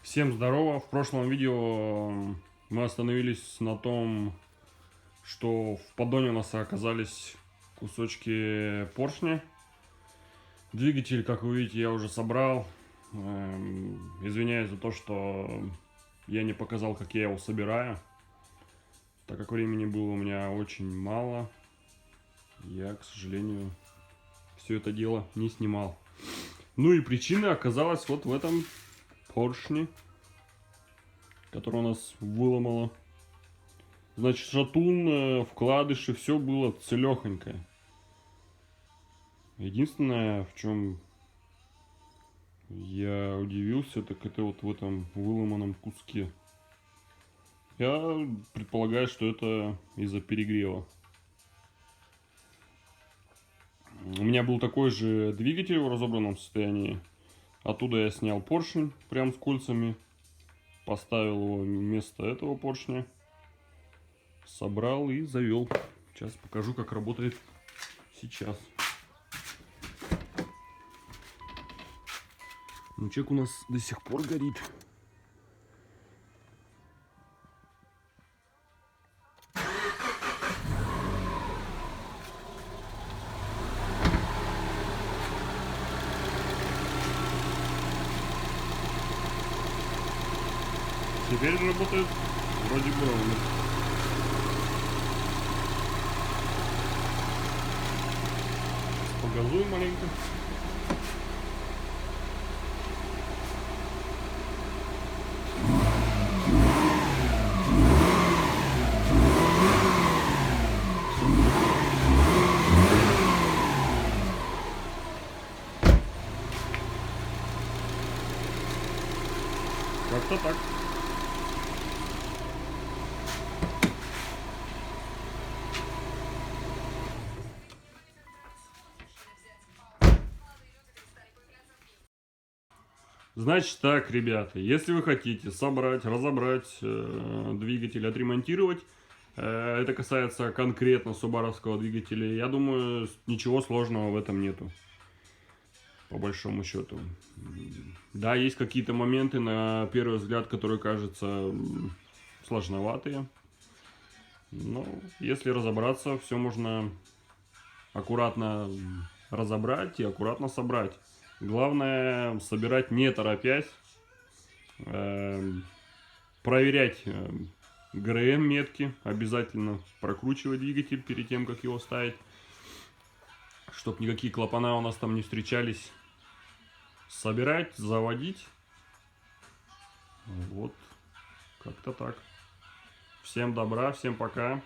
Всем здорово! В прошлом видео мы остановились на том, что в поддоне у нас оказались кусочки поршня. Двигатель, как вы видите, я уже собрал. Извиняюсь за то, что я не показал, как я его собираю, так как времени было у меня очень мало. Я, к сожалению, все это дело не снимал. Ну и причина оказалась вот в этом поршне, который у нас выломало. Значит, шатун, вкладыши, все было целехонькое. Единственное, в чем я удивился, так это вот в этом выломанном куске. Я предполагаю, что это из-за перегрева. У меня был такой же двигатель в разобранном состоянии. Оттуда я снял поршень прям с кольцами, поставил его вместо этого поршня, собрал и завел. Сейчас покажу, как работает сейчас. Лучек у нас до сих пор горит. Теперь работает вроде бы ровно. Погазуем маленько. Как-то так. Значит так, ребята, если вы хотите собрать, разобрать двигатель, отремонтировать, это касается конкретно субаровского двигателя, я думаю, ничего сложного в этом нету, по большому счету. Да, есть какие-то моменты, на первый взгляд, которые кажутся сложноватые, но если разобраться, все можно аккуратно разобрать и аккуратно собрать. Главное, собирать не торопясь, проверять ГРМ метки, обязательно прокручивать двигатель перед тем, как его ставить, чтобы никакие клапана у нас там не встречались. Собирать, заводить. Вот, как-то так. Всем добра, всем пока.